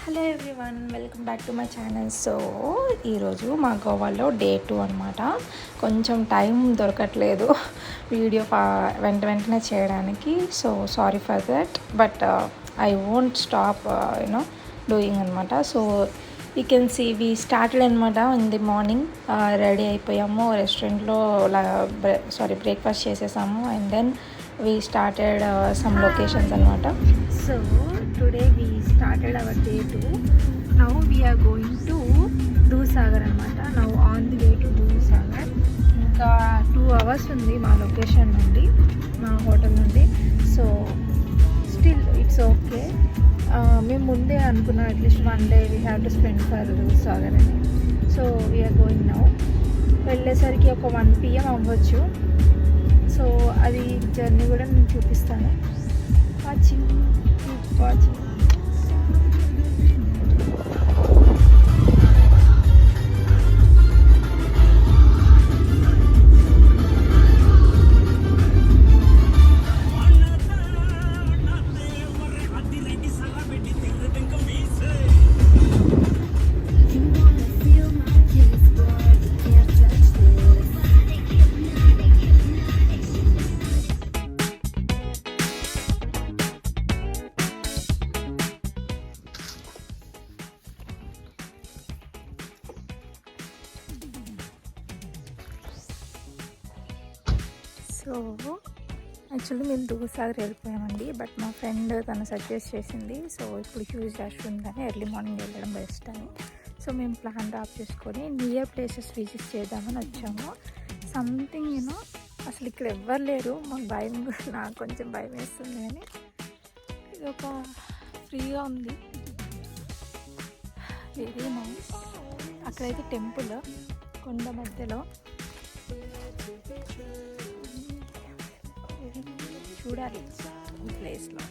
Hello everyone, welcome back to my channel. So ఈరోజు మా గోవాలో డే 2 అనమాట. కొంచెం టైం దొరకట్లేదు వీడియో వెంటనే చేయడానికి. So sorry for that, but I won't stop doing అనమాట. So you can see we started అనమాట ఇన్ ది మార్నింగ్. రెడీ అయిపోయాము, రెస్టారెంట్లో బ్రేక్ఫాస్ట్ చేసేసాము and then we started some locations anamata. So today we started our day 2. Now we are going to Doosagar anamata. Now on the way to Doosagar. Inka 2 hours undi ma location nundi, ma hotel nundi. So still it's okay. మేము ముందే అనుకున్నాం at least 1 day we have to spend for Doosagar అని. So we are going now. వెళ్ళేసరికి ఒక 1 PM అవ్వచ్చు. So అది journey కూడా నేను చూపిస్తాను. వాచింగ్. సో యాక్చువల్లీ మేము దూసాగర్ వెళ్ళిపోయామండి, బట్ మా ఫ్రెండ్ తను సజెస్ట్ చేసింది. సో ఇప్పుడు హ్యూజ్ రష్ ఉందని ఎర్లీ మార్నింగ్ వెళ్ళడం బెస్ట్ అని. సో మేము ప్లాన్ డ్రాప్ చేసుకొని నియర్ ప్లేసెస్ విజిట్ చేద్దామని వచ్చాము. సంథింగ్ అసలు ఇక్కడ ఎవ్వరు లేరు. మాకు భయం, నాకు కొంచెం భయం వేస్తుంది కానీ ఇది ఒక ఫ్రీగా ఉంది, వెరీ నైస్. అక్కడైతే టెంపుల్ కొండ మధ్యలో చూడాలి ఈ ప్లేస్లో.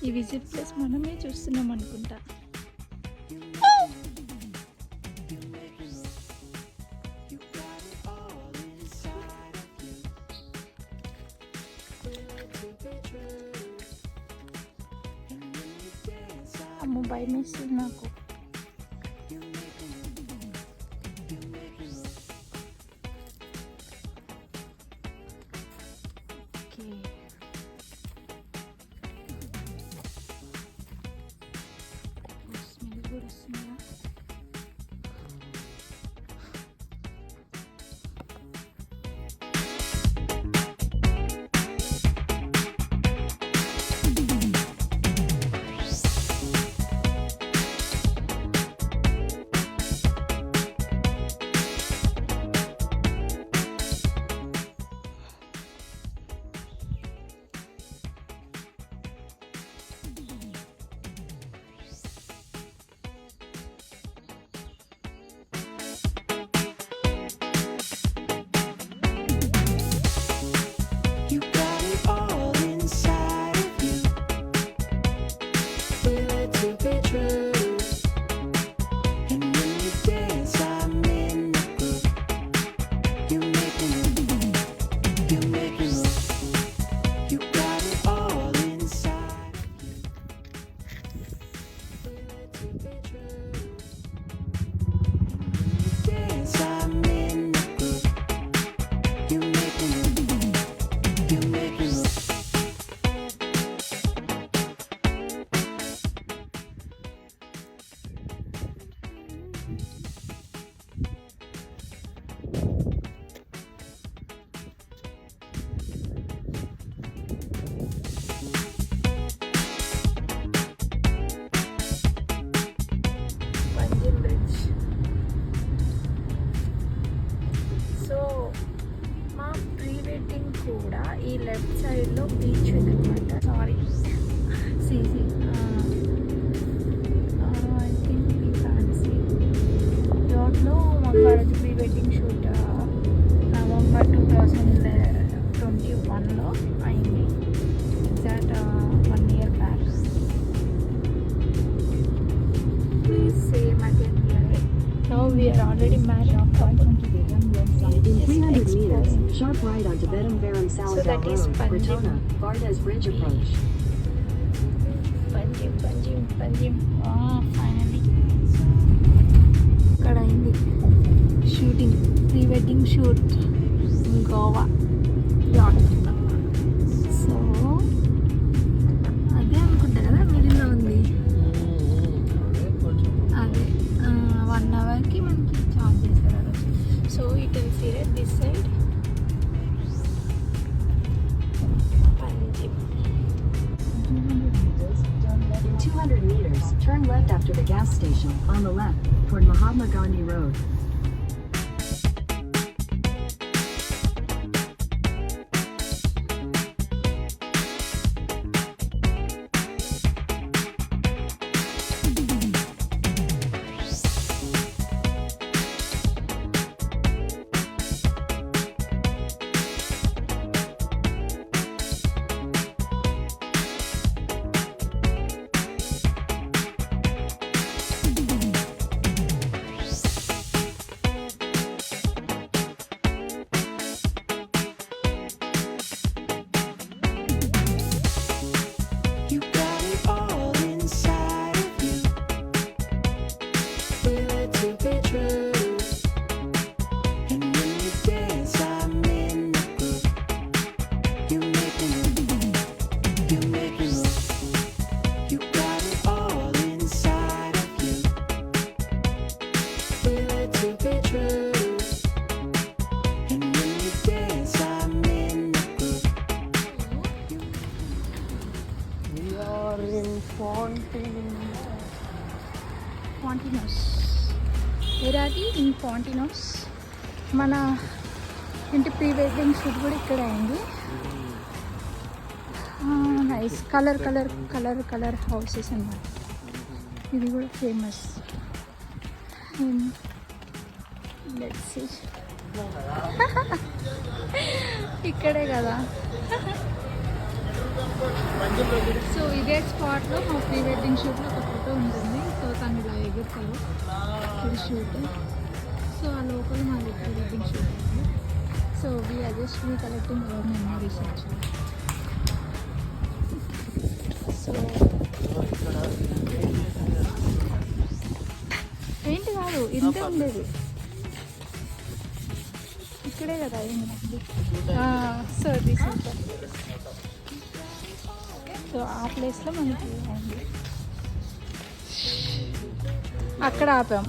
ఈ విజిట్ ప్లేస్ మనమే చూస్తున్నాం అనుకుంటా. అమ్మ భయం వేస్తుంది నాకు. Panjim bridge. సో మా ప్రీ వెడ్డింగ్ కూడా ఈ లెఫ్ట్ సైడ్లో బీచ్ ఉందన్నమాట. సారీ సీసీ I think you can see. డోంట్లో మాకు ఆ రోజు ప్రీ వెడ్డింగ్ షూట్ నవంబర్ 2021లో అయింది. Exact 1 year back. Same again here. Now we are already married. In 300 meters, sharp right onto Bedam-Varam Salazar that is Road, Panjim. Fortuna, Vardas Bridge approach. Panjim. Finally. ఇక్కడ అయింది shooting, pre wedding shoot in Goa at. So అదే అనుకుంటా కదా మిడిల్లో ఉంది. అదే 1 hourకి మనకి charge చేస్తారు ఆ రోజు. So you can see it this side Panjim. In 200 meters, turn left after the gas station, on the left, toward Mahatma Gandhi Road. Fontainhas. Where are we? In Fontainhas. మన ఇంటి ప్రీ వెడ్డింగ్ షూట్ కూడా ఇక్కడ అయింది. Nice colour houses అన్నమాట. ఇది కూడా famous. Let's see. ఇక్కడే కదా. సో ఇదే స్పాట్లో మా ప్రీ వెడ్డింగ్ షూట్లో ఒక ఫోటో ఉంటుంది. సో తను ఇలా ఎగురుతారు ఇది షూట్. సో ఆ లోపల మా ప్రీ వెడ్డింగ్ షూట్ ఉంది. So we're just collecting our memories actually. So ఏంటి కాదు ఇంతే ఉండేది, ఇక్కడే కదా అయింది. సో దిస్ ఇస్ సో ఆ ప్లేస్లో మనకి అయింది. అక్కడ ఆపాం.